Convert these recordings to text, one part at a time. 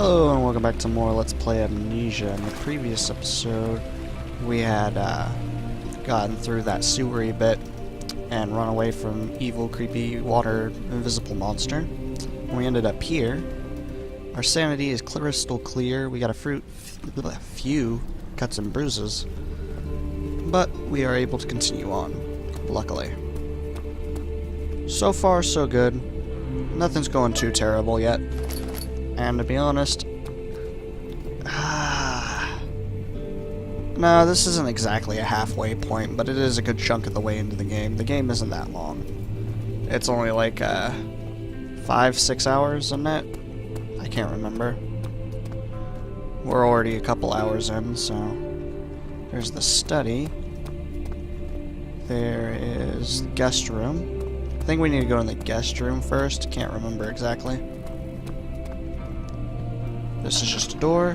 Hello and welcome back to more Let's Play Amnesia. In the previous episode, we had gotten through that sewery bit and run away from evil, creepy, water, invisible monster. And we ended up here. Our sanity is crystal clear. We got a few cuts and bruises, but we are able to continue on, luckily. So far, so good. Nothing's going too terrible yet. And to be honest, no, this isn't exactly a halfway point, but it is a good chunk of the way into the game. The game isn't that long. It's only like 5-6 hours in it. I can't remember. We're already a couple hours in, so there's the study. There is the guest room. I think we need to go in the guest room first. Can't remember exactly. This is just a door.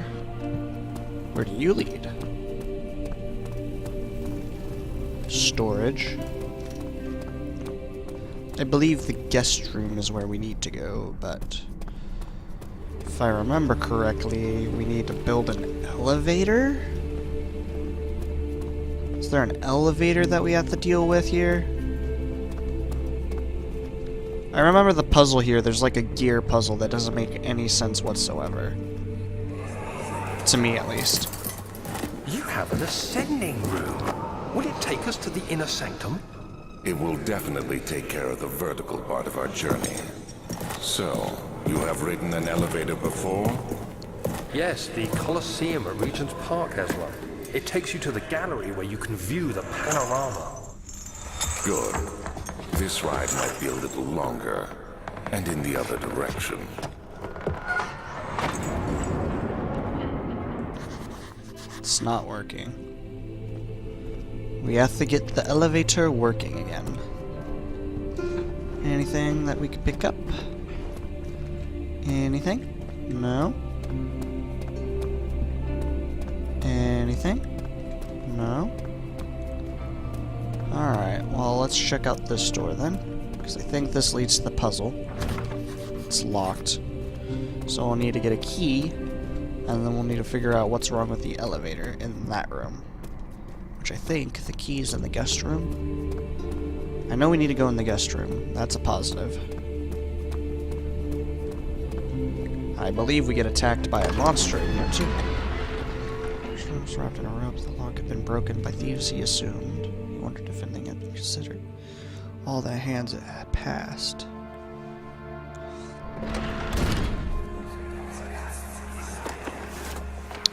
Where do you lead? Storage. I believe the guest room is where we need to go, but if I remember correctly, we need to build an elevator? Is there an elevator that we have to deal with here? I remember the puzzle here. There's like a gear puzzle that doesn't make any sense whatsoever. To me, at least. You have an ascending room. Will it take us to the inner sanctum? It will definitely take care of the vertical part of our journey. So, you have ridden an elevator before? Yes, the Colosseum at Regent's Park has one. It takes you to the gallery where you can view the panorama. Good. This ride might be a little longer, and in the other direction. It's not working. We have to get the elevator working again. Anything that we could pick up? Anything? No. Anything? No. Alright, well, let's check out this door then, because I think this leads to the puzzle. It's locked. So we'll need to get a key, and then we'll need to figure out what's wrong with the elevator in that room. Which I think the key is in the guest room. I know we need to go in the guest room. That's a positive. I believe we get attacked by a monster in here too. Storms wrapped in a rope. The lock had been broken by thieves, he assumed. He wondered if anything had been considered. All the hands had passed.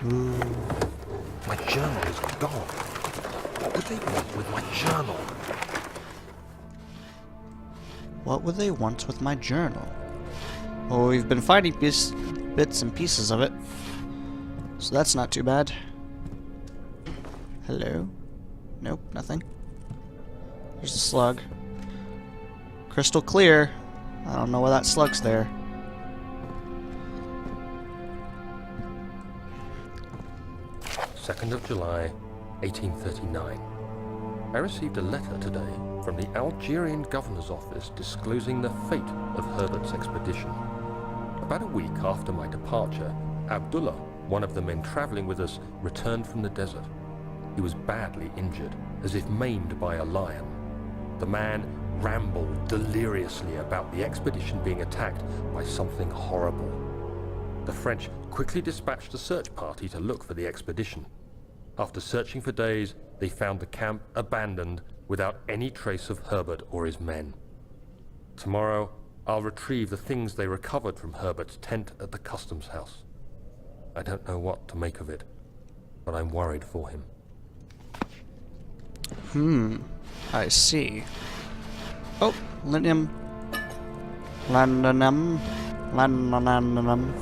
Ooh. My journal is gone. What would they want with my journal? What would they want with my journal? Well, we've been finding bits and pieces of it, so that's not too bad. Hello? Nope, nothing. There's a slug. Crystal clear. I don't know why that slug's there. 2nd of July, 1839. I received a letter today from the Algerian governor's office disclosing the fate of Herbert's expedition. About a week after my departure, Abdullah, one of the men traveling with us, returned from the desert. He was badly injured, as if maimed by a lion. The man rambled deliriously about the expedition being attacked by something horrible. The French quickly dispatched a search party to look for the expedition. After searching for days, they found the camp abandoned without any trace of Herbert or his men. Tomorrow, I'll retrieve the things they recovered from Herbert's tent at the customs house. I don't know what to make of it, but I'm worried for him. I see. Oh, Linium. Landonum. Landonum.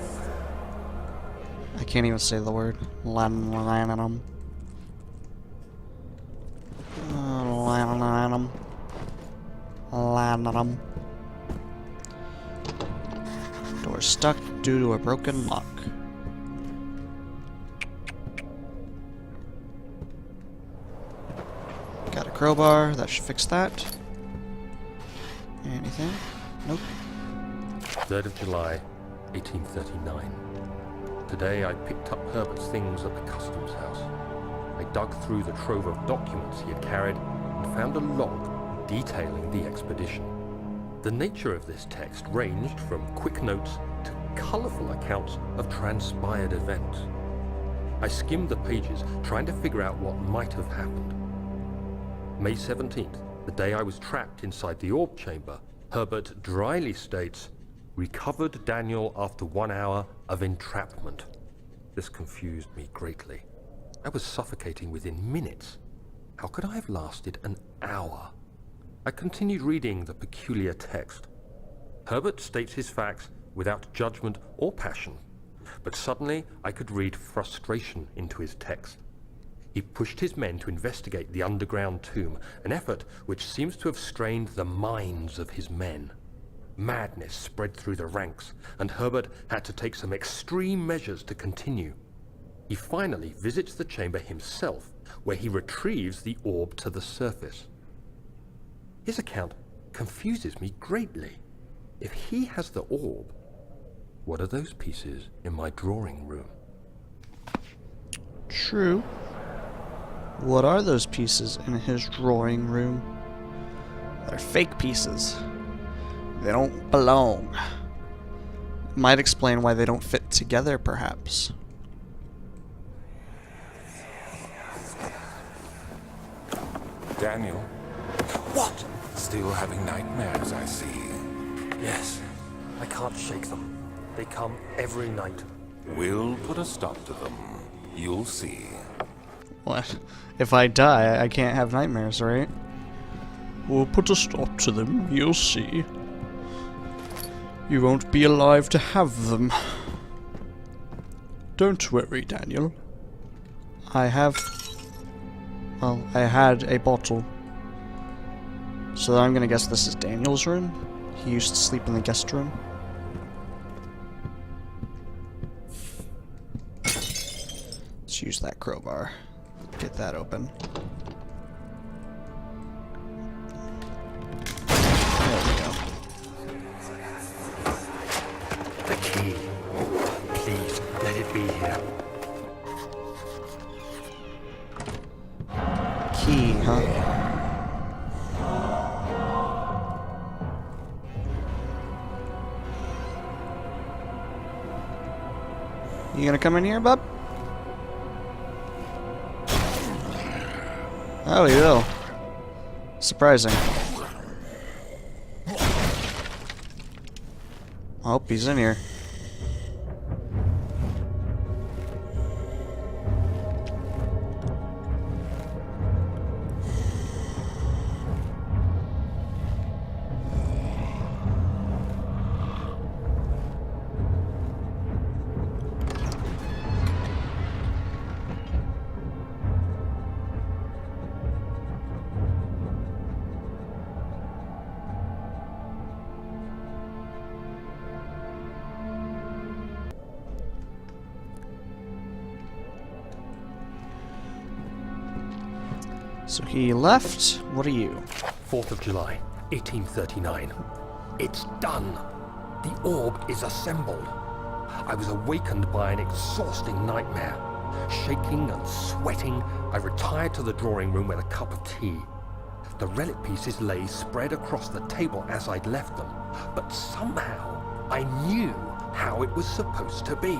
I can't even say the word. Landonum. Landonum. Landonum. Door stuck due to a broken lock. Got a crowbar, that should fix that. Anything? Nope. 3rd of July, 1839. Today I picked up Herbert's things at the customs house. I dug through the trove of documents he had carried and found a log detailing the expedition. The nature of this text ranged from quick notes to colourful accounts of transpired events. I skimmed the pages, trying to figure out what might have happened. May 17th, the day I was trapped inside the orb chamber, Herbert dryly states, "Recovered Daniel after 1 hour of entrapment." This confused me greatly. I was suffocating within minutes. How could I have lasted an hour? I continued reading the peculiar text. Herbert states his facts without judgment or passion, but suddenly I could read frustration into his text. He pushed his men to investigate the underground tomb, an effort which seems to have strained the minds of his men. Madness spread through the ranks, and Herbert had to take some extreme measures to continue. He finally visits the chamber himself, where he retrieves the orb to the surface. His account confuses me greatly. If he has the orb, what are those pieces in my drawing room? True. What are those pieces in his drawing room? They're fake pieces. They don't belong. Might explain why they don't fit together, perhaps. Daniel, What? still having nightmares, I see. Yes, I can't shake them. They come every night. We'll put a stop to them. You'll see. What? If I die, I can't have nightmares, right? We'll put a stop to them, you'll see. You won't be alive to have them. Don't worry, Daniel. I had a bottle. So I'm gonna guess this is Daniel's room? He used to sleep in the guest room. Let's use that crowbar. Get that open. There we go. The key. Please, let it be here. Key, huh? You gonna come in here, bub? Oh, he will. Surprising. I hope he's in here. So he left. What are you? 4th of July, 1839. It's done. The orb is assembled. I was awakened by an exhausting nightmare. Shaking and sweating, I retired to the drawing room with a cup of tea. The relic pieces lay spread across the table as I'd left them, but somehow I knew how it was supposed to be.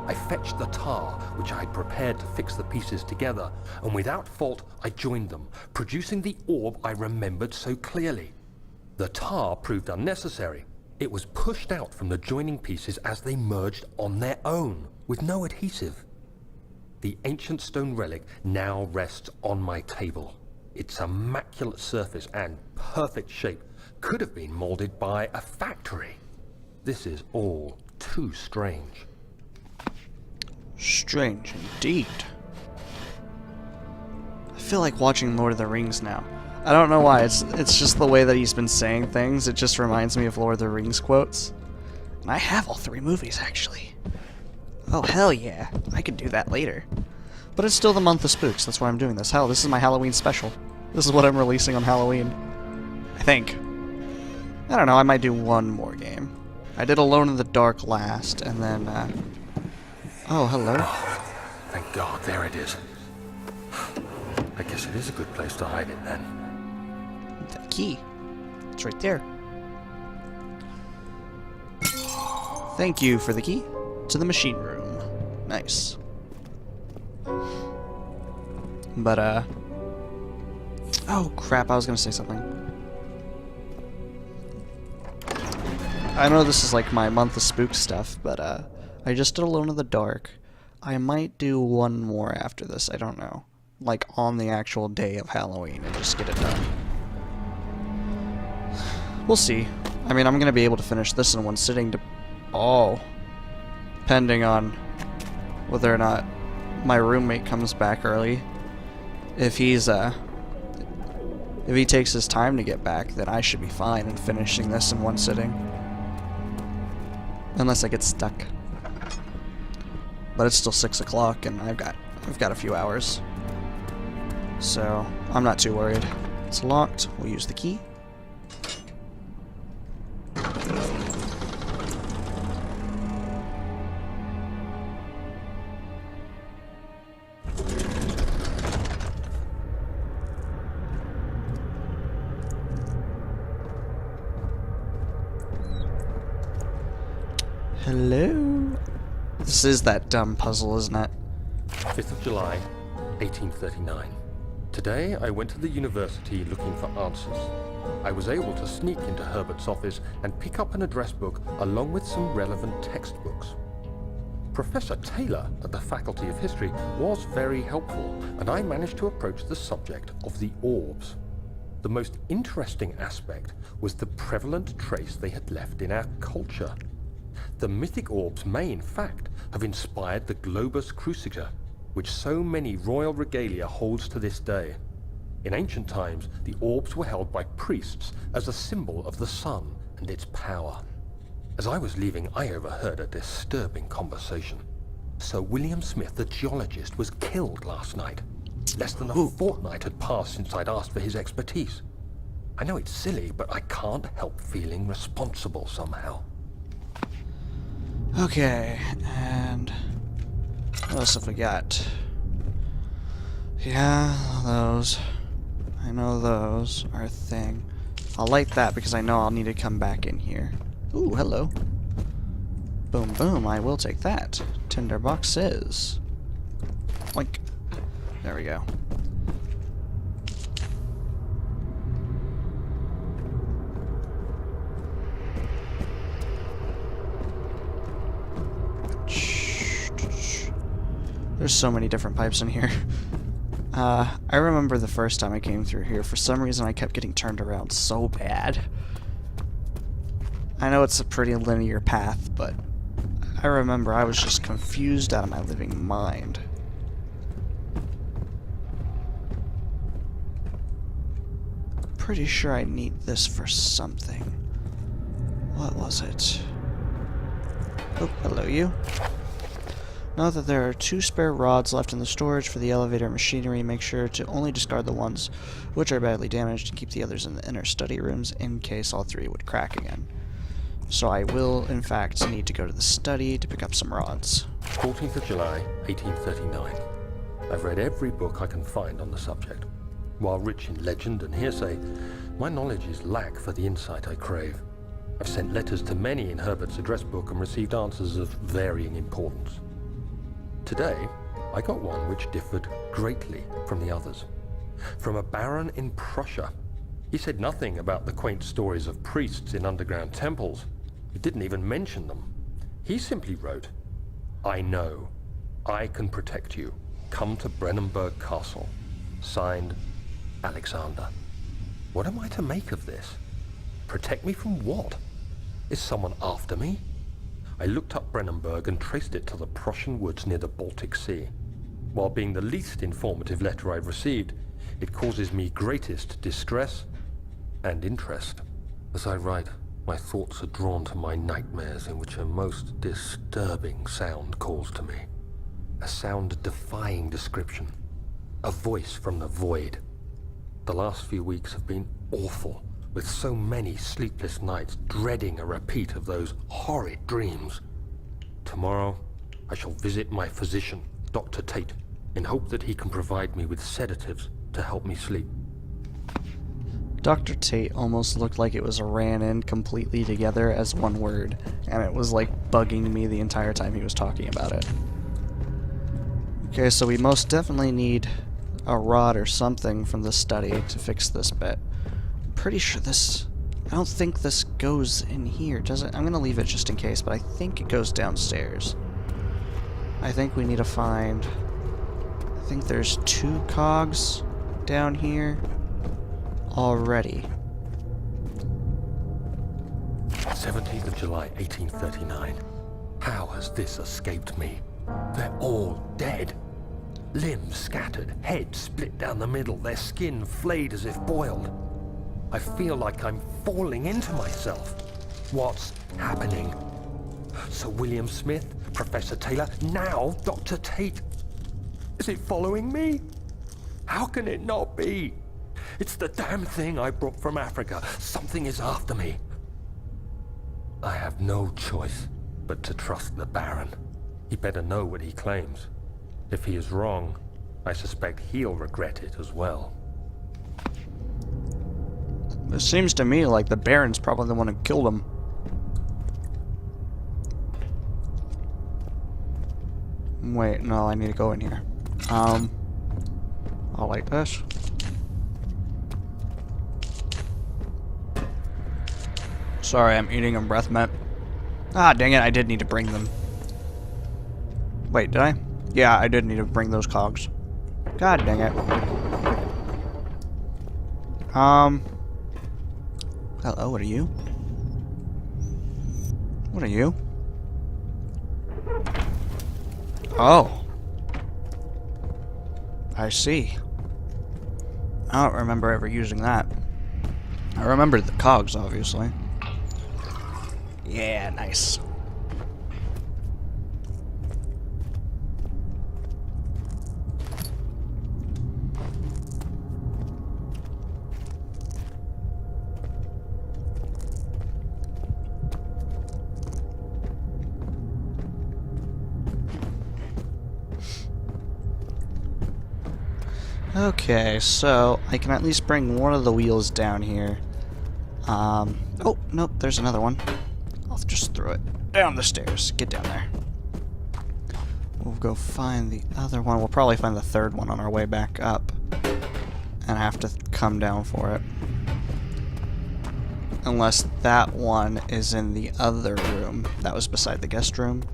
I fetched the tar, which I had prepared to fix the pieces together, and without fault I joined them, producing the orb I remembered so clearly. The tar proved unnecessary. It was pushed out from the joining pieces as they merged on their own, with no adhesive. The ancient stone relic now rests on my table. Its immaculate surface and perfect shape could have been molded by a factory. This is all too strange. Strange indeed. I feel like watching Lord of the Rings now. I don't know why, it's just the way that he's been saying things. It just reminds me of Lord of the Rings quotes. And I have all 3 movies, actually. Oh, hell yeah. I could do that later. But it's still the month of spooks, that's why I'm doing this. Hell, this is my Halloween special. This is what I'm releasing on Halloween. I think. I don't know, I might do one more game. I did Alone in the Dark last, and then, Oh, hello. Thank God, there it is. I guess it is a good place to hide it then. The key. It's right there. Thank you for the key to the machine room. Nice. But, oh, crap, I was gonna say something. I know this is like my month of spook stuff, but, I just did Alone in the Dark. I might do one more after this, I don't know. Like, on the actual day of Halloween and just get it done. We'll see. I mean, I'm gonna be able to finish this in one sitting to... Oh. Depending on whether or not my roommate comes back early. If he's, if he takes his time to get back, then I should be fine in finishing this in one sitting. Unless I get stuck. But it's still 6 o'clock and I've got a few hours. So, I'm not too worried. It's locked. We'll use the key. Hello? This is that dumb puzzle, isn't it? 5th of July, 1839. Today, I went to the university looking for answers. I was able to sneak into Herbert's office and pick up an address book along with some relevant textbooks. Professor Taylor at the Faculty of History was very helpful, and I managed to approach the subject of the orbs. The most interesting aspect was the prevalent trace they had left in our culture. The mythic orbs may, in fact, have inspired the globus cruciger, which so many royal regalia holds to this day. In ancient times, the orbs were held by priests as a symbol of the sun and its power. As I was leaving, I overheard a disturbing conversation. Sir William Smith, the geologist, was killed last night. Less than a fortnight had passed since I'd asked for his expertise. I know it's silly, but I can't help feeling responsible somehow. Okay, and what else have we got? Yeah, those. I know those are a thing. I'll light that because I know I'll need to come back in here. Ooh, hello. Boom, boom, I will take that. Tinderboxes. Oink. There we go. There's so many different pipes in here. I remember the first time I came through here, for some reason I kept getting turned around so bad. I know it's a pretty linear path, but I remember I was just confused out of my living mind. Pretty sure I need this for something. What was it? Oh, hello you. Know that there are 2 spare rods left in the storage for the elevator machinery. Make sure to only discard the ones which are badly damaged and keep the others in the inner study rooms in case all 3 would crack again. So I will, in fact, need to go to the study to pick up some rods. 14th of July, 1839. I've read every book I can find on the subject. While rich in legend and hearsay, my knowledge is lack for the insight I crave. I've sent letters to many in Herbert's address book and received answers of varying importance. Today, I got one which differed greatly from the others. From a baron in Prussia. He said nothing about the quaint stories of priests in underground temples. He didn't even mention them. He simply wrote, "I know. I can protect you. Come to Brennenburg Castle. Signed, Alexander." What am I to make of this? Protect me from what? Is someone after me? I looked up Brennenburg and traced it to the Prussian woods near the Baltic Sea. While being the least informative letter I've received, it causes me greatest distress and interest. As I write, my thoughts are drawn to my nightmares in which a most disturbing sound calls to me. A sound defying description. A voice from the void. The last few weeks have been awful, with so many sleepless nights dreading a repeat of those horrid dreams. Tomorrow, I shall visit my physician, Dr. Tate, in hope that he can provide me with sedatives to help me sleep. Dr. Tate almost looked like it was ran in completely together as one word, and it was like bugging me the entire time he was talking about it. Okay, so we most definitely need a rod or something from the study to fix this bit. I'm pretty sure this... I don't think this goes in here, does it? I'm gonna leave it just in case, but I think it goes downstairs. I think we need to find... I think there's 2 cogs down here already. 17th of July, 1839. How has this escaped me? They're all dead. Limbs scattered, heads split down the middle, their skin flayed as if boiled. I feel like I'm falling into myself. What's happening? Sir William Smith, Professor Taylor, now Dr. Tate. Is it following me? How can it not be? It's the damn thing I brought from Africa. Something is after me. I have no choice but to trust the Baron. He better know what he claims. If he is wrong, I suspect he'll regret it as well. It seems to me like the Baron's probably the one who killed him. Wait, no, I need to go in here. I'll like this. Sorry, I'm eating a breath mint. Ah, dang it, I did need to bring them. Wait, did I? Yeah, I did need to bring those cogs. God dang it. Hello, what are you? What are you? Oh. I see. I don't remember ever using that. I remember the cogs, obviously. Yeah, nice. Okay, so I can at least bring one of the wheels down here. Oh, nope, there's another one. I'll just throw it down the stairs. Get down there. We'll go find the other one. We'll probably find the third one on our way back up. And have to come down for it. Unless that one is in the other room. That was beside the guest room.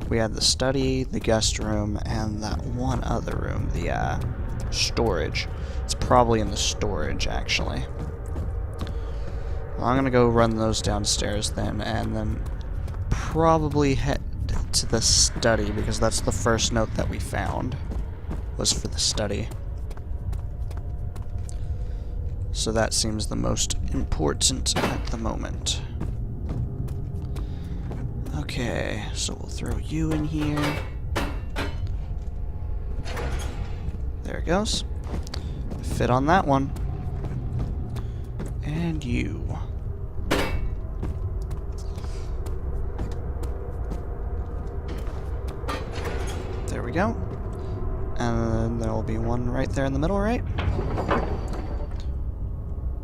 We had the study, the guest room, and that one other room, the storage. It's probably in the storage, actually. Well, I'm gonna go run those downstairs then, and then probably head to the study, because that's the first note that we found, was for the study. So that seems the most important at the moment. Okay, so we'll throw you in here. There it goes. Fit on that one. And you. There we go. And there will be one right there in the middle, right?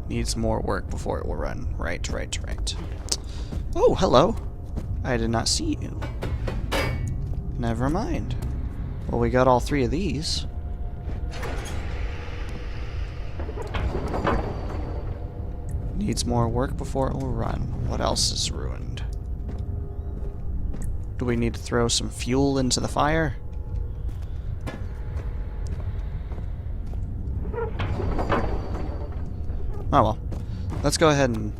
Needs more work before it will run. Right. Oh, hello. I did not see you. Never mind. Well, we got all 3 of these. Needs more work before it will run. What else is ruined? Do we need to throw some fuel into the fire? Oh well. Let's go ahead and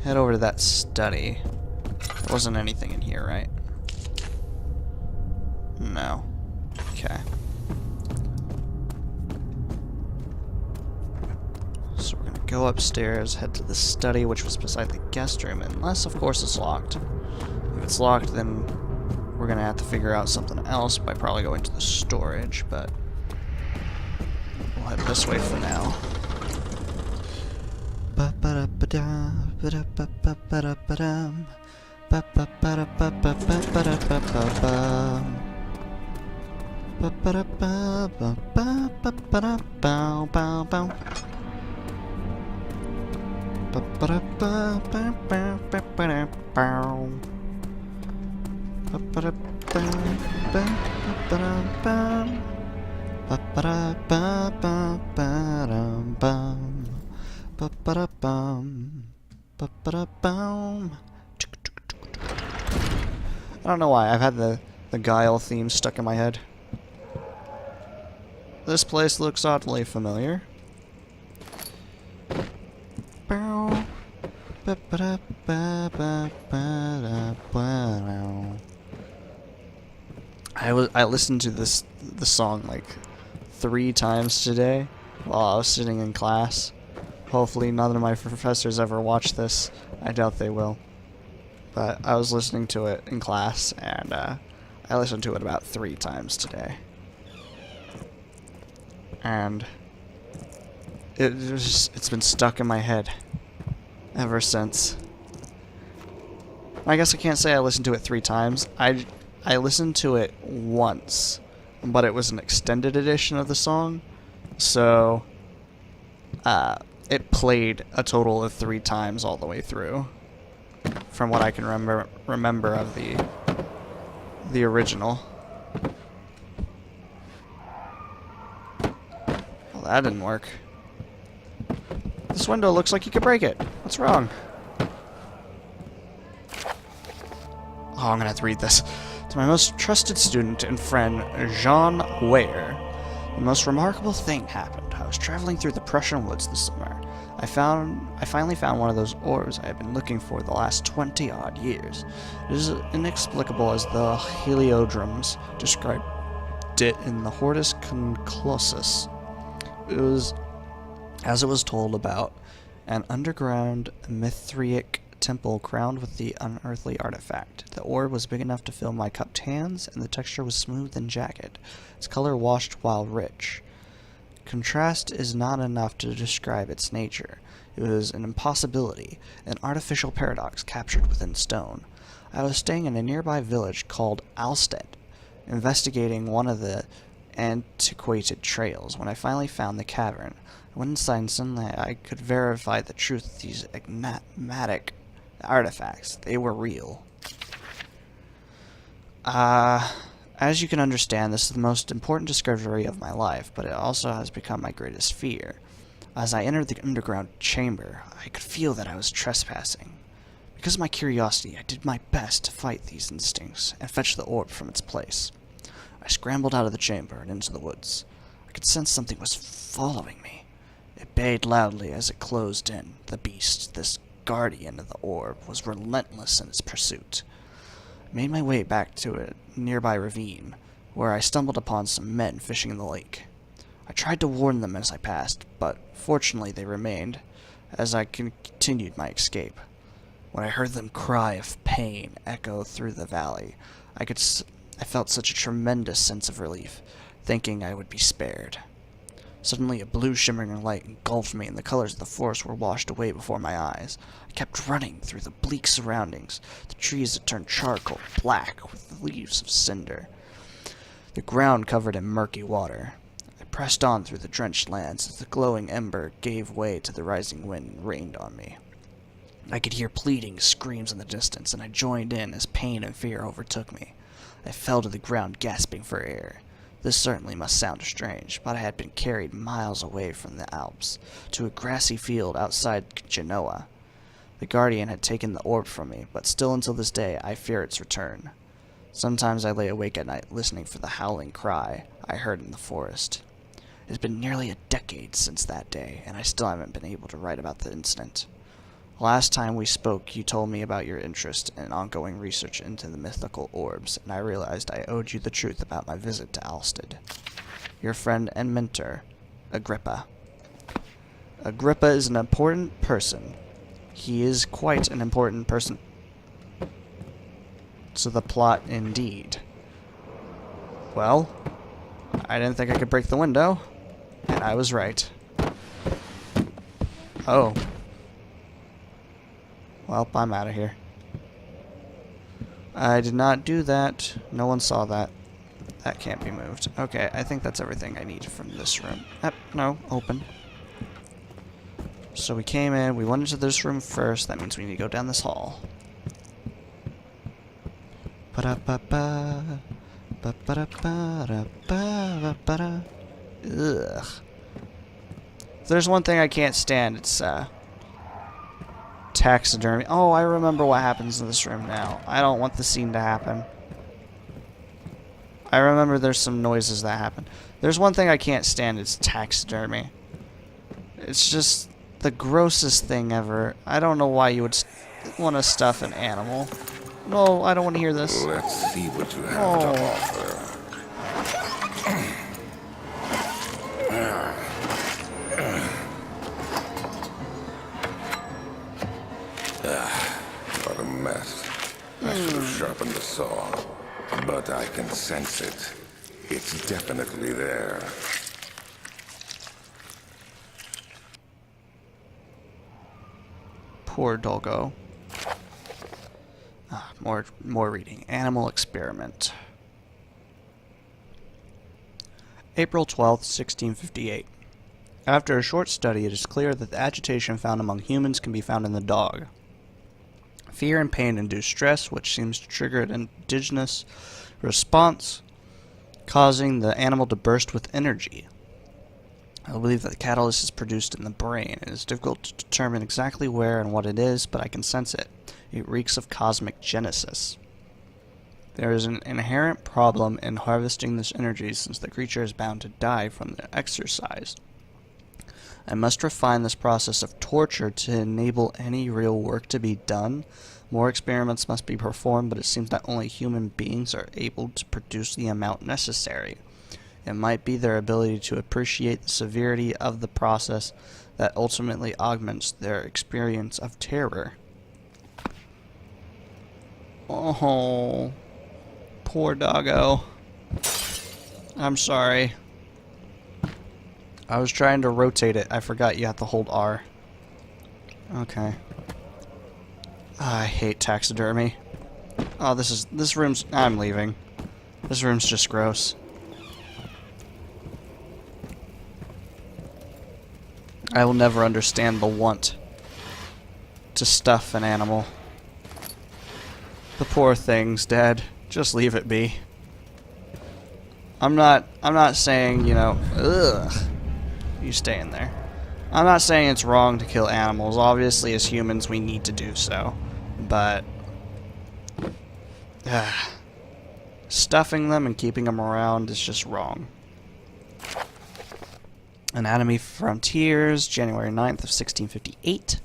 head over to that study. There wasn't anything in here, right? No. Okay. So we're gonna go upstairs, head to the study, which was beside the guest room, unless, of course, it's locked. If it's locked, then we're gonna have to figure out something else by probably going to the storage, but we'll head this way for now. I don't know why, I've had the Guile theme stuck in my head. This place looks oddly familiar. I listened to the song like 3 times today while I was sitting in class. Hopefully none of my professors ever watch this. I doubt they will. But I was listening to it in class, and I listened to it about 3 times today. And it's been stuck in my head ever since. I guess I can't say I listened to it 3 times. I listened to it once, but it was an extended edition of the song, so it played a total of 3 times all the way through, from what I can remember of the original. Well, that didn't work. This window looks like you could break it. What's wrong? Oh, I'm gonna have to read this. To my most trusted student and friend, Jean Weyer. The most remarkable thing happened. I was traveling through the Prussian woods this summer. I finally found one of those orbs I have been looking for the last 20-odd years. It is inexplicable as the heliodrums described it in the Hortus Conclusus. It was, as it was told about, an underground Mithriac temple crowned with the unearthly artifact. The orb was big enough to fill my cupped hands, and the texture was smooth and jagged, its color washed while rich. Contrast is not enough to describe its nature. It was an impossibility, an artificial paradox captured within stone. I was staying in a nearby village called Alstead, investigating one of the antiquated trails, when I finally found the cavern. I went inside, and suddenly I could verify the truth of these enigmatic artifacts. They were real. As you can understand, this is the most important discovery of my life, but it also has become my greatest fear. As I entered the underground chamber, I could feel that I was trespassing. Because of my curiosity, I did my best to fight these instincts and fetch the orb from its place. I scrambled out of the chamber and into the woods. I could sense something was following me. It bayed loudly as it closed in. The beast, this guardian of the orb, was relentless in its pursuit. I made my way back to a nearby ravine, where I stumbled upon some men fishing in the lake. I tried to warn them as I passed, but fortunately they remained, as I continued my escape. When I heard them cry of pain echo through the valley, I felt such a tremendous sense of relief, thinking I would be spared. Suddenly a blue shimmering light engulfed me, and the colors of the forest were washed away before my eyes. I kept running through the bleak surroundings. The trees had turned charcoal black with the leaves of cinder, the ground covered in murky water. I pressed on through the drenched lands as the glowing ember gave way to the rising wind and rained on me. I could hear pleading screams in the distance, and I joined in as pain and fear overtook me. I fell to the ground, gasping for air. This certainly must sound strange, but I had been carried miles away from the Alps, to a grassy field outside Genoa. The Guardian had taken the orb from me, but still until this day I fear its return. Sometimes I lay awake at night listening for the howling cry I heard in the forest. It has been nearly a decade since that day, and I still haven't been able to write about the incident. Last time we spoke, you told me about your interest and ongoing research into the mythical orbs, and I realized I owed you the truth about my visit to Alstead. Your friend and mentor, Agrippa. Agrippa is an important person. He is quite an important person to the plot, indeed. Well, I didn't think I could break the window, and I was right. Oh. Well, I'm out of here. I did not do that. No one saw that. That can't be moved. Okay, I think that's everything I need from this room. No, open. So we came in, we went into this room first, that means we need to go down this hall. Ba-da-ba-ba, ba-ba-da-ba-da-ba-ba-ba-da. Ugh. If there's one thing I can't stand, it's taxidermy. Oh, I remember what happens in this room now. I don't want the scene to happen. I remember there's some noises that happen. There's one thing I can't stand, it's taxidermy. It's just the grossest thing ever. I don't know why you would want to stuff an animal. No, I don't want to hear this. Let's see what you have to offer. What a mess. I should have sharpened the saw. But I can sense it. It's definitely there. Poor doggo. More reading. Animal experiment. April 12th, 1658. After a short study, it is clear that the agitation found among humans can be found in the dog. Fear and pain induce stress, which seems to trigger an indigenous response, causing the animal to burst with energy. I believe that the catalyst is produced in the brain. It is difficult to determine exactly where and what it is, but I can sense it. It reeks of cosmic genesis. There is an inherent problem in harvesting this energy since the creature is bound to die from the exercise. I must refine this process of torture to enable any real work to be done. More experiments must be performed, but it seems that only human beings are able to produce the amount necessary. It might be their ability to appreciate the severity of the process that ultimately augments their experience of terror. Oh, poor doggo. I'm sorry. I was trying to rotate it. I forgot you have to hold R. Okay. I hate taxidermy. Oh, this room's... I'm leaving. This room's just gross. I will never understand the want to stuff an animal. The poor thing's dead. Just leave it be. I'm not saying, you know, ugh. You stay in there. I'm not saying it's wrong to kill animals. Obviously, as humans, we need to do so. But stuffing them and keeping them around is just wrong. Anatomy Frontiers, January 9th of 1658.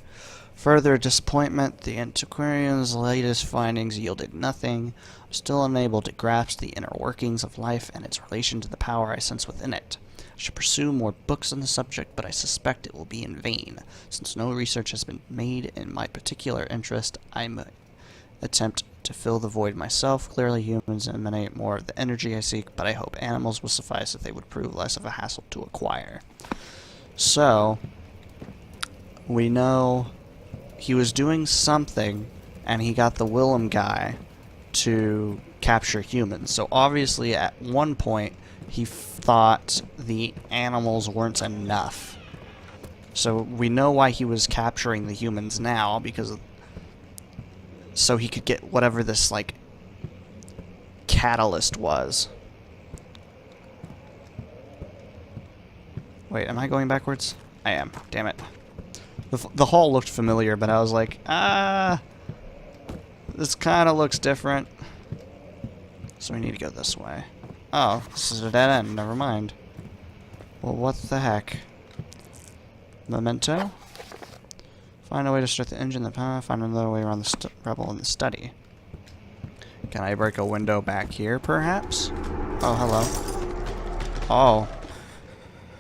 Further disappointment, the antiquarian's latest findings yielded nothing. I'm still unable to grasp the inner workings of life and its relation to the power I sense within it. I should pursue more books on the subject, but I suspect it will be in vain. Since no research has been made in my particular interest, I may attempt to fill the void myself. Clearly humans emanate more of the energy I seek, but I hope animals will suffice if they would prove less of a hassle to acquire. So, we know he was doing something, and he got the Willem guy to capture humans. So obviously at one point, he thought the animals weren't enough. So we know why he was capturing the humans now, because so he could get whatever this, like, catalyst was. Wait, am I going backwards? I am. Damn it. The hall looked familiar, but I was like, this kind of looks different. So we need to go this way. Oh, this is a dead end. Never mind. Well, what the heck? Memento? Find a way to start the engine. Find another way around the rebel in the study. Can I break a window back here, perhaps? Oh, hello. Oh.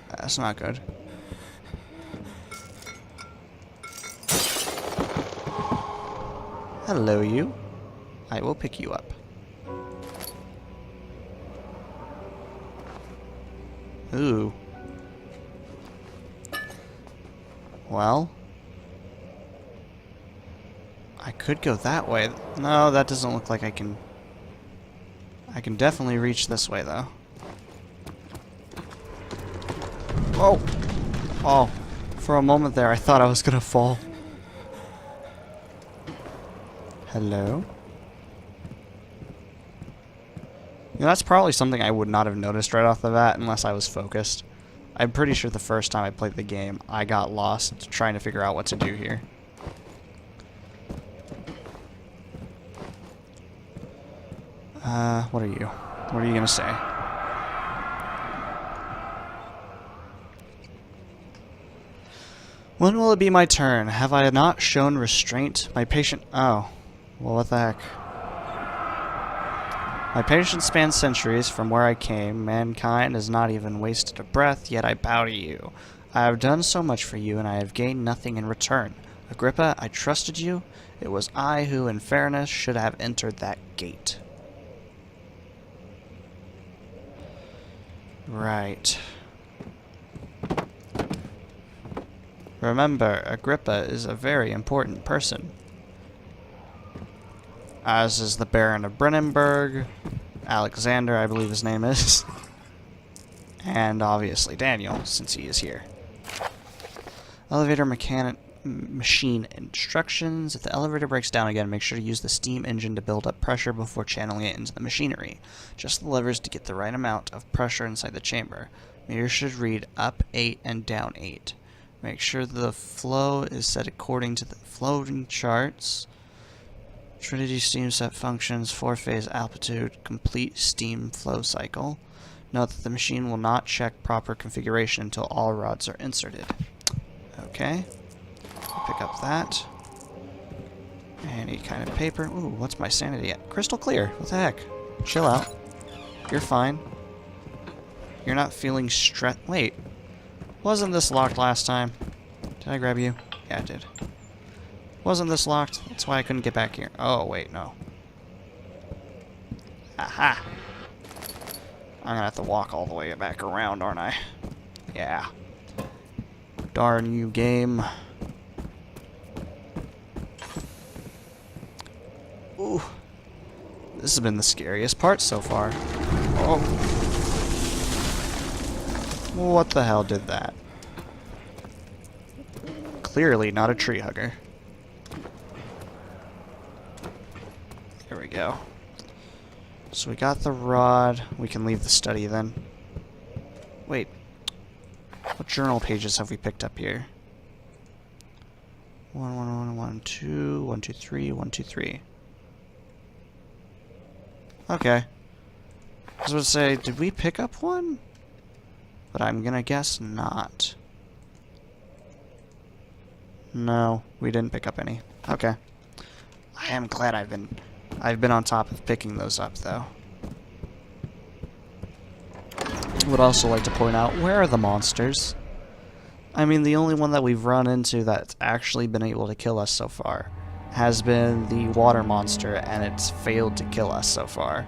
That's not good. Hello, you. I will pick you up. Ooh. Well. I could go that way. No, that doesn't look like I I can definitely reach this way, though. Oh! Oh. For a moment there, I thought I was gonna fall. Hello? You know, that's probably something I would not have noticed right off the bat unless I was focused. I'm pretty sure the first time I played the game, I got lost trying to figure out what to do here. What are you? What are you gonna say? When will it be my turn? Have I not shown restraint? My patient... Oh. Well, what the heck? My patience spans centuries from where I came. Mankind has not even wasted a breath, yet I bow to you. I have done so much for you, and I have gained nothing in return. Agrippa, I trusted you. It was I who, in fairness, should have entered that gate. Right. Remember, Agrippa is a very important person. As is the Baron of Brennenburg, Alexander, I believe his name is, and obviously Daniel, since he is here. Elevator machine instructions. If the elevator breaks down again, make sure to use the steam engine to build up pressure before channeling it into the machinery. Adjust the levers to get the right amount of pressure inside the chamber. Meter should read up 8 and down 8. Make sure the flow is set according to the floating charts. Trinity steam set functions, 4-phase amplitude, complete steam flow cycle. Note that the machine will not check proper configuration until all rods are inserted. Okay. I'll pick up that. Any kind of paper. Ooh, what's my sanity at? Crystal clear. What the heck? Chill out. You're fine. You're not feeling stressed. Wait. Wasn't this locked last time? Did I grab you? Yeah, I did. Wasn't this locked? That's why I couldn't get back here. Oh, wait, no. Aha! I'm gonna have to walk all the way back around, aren't I? Yeah. Darn you, game. Ooh. This has been the scariest part so far. Oh. What the hell did that? Clearly not a tree hugger. There we go. So we got the rod. We can leave the study then. Wait. What journal pages have we picked up here? 1, 1, 1, 1, 2, 1, 2, 3, 1, 2, 3. Okay. I was going to say, did we pick up one? But I'm gonna guess not. No, we didn't pick up any. Okay. I am glad I've been on top of picking those up, though. Would also like to point out, where are the monsters? I mean, the only one that we've run into that's actually been able to kill us so far has been the water monster, and it's failed to kill us so far.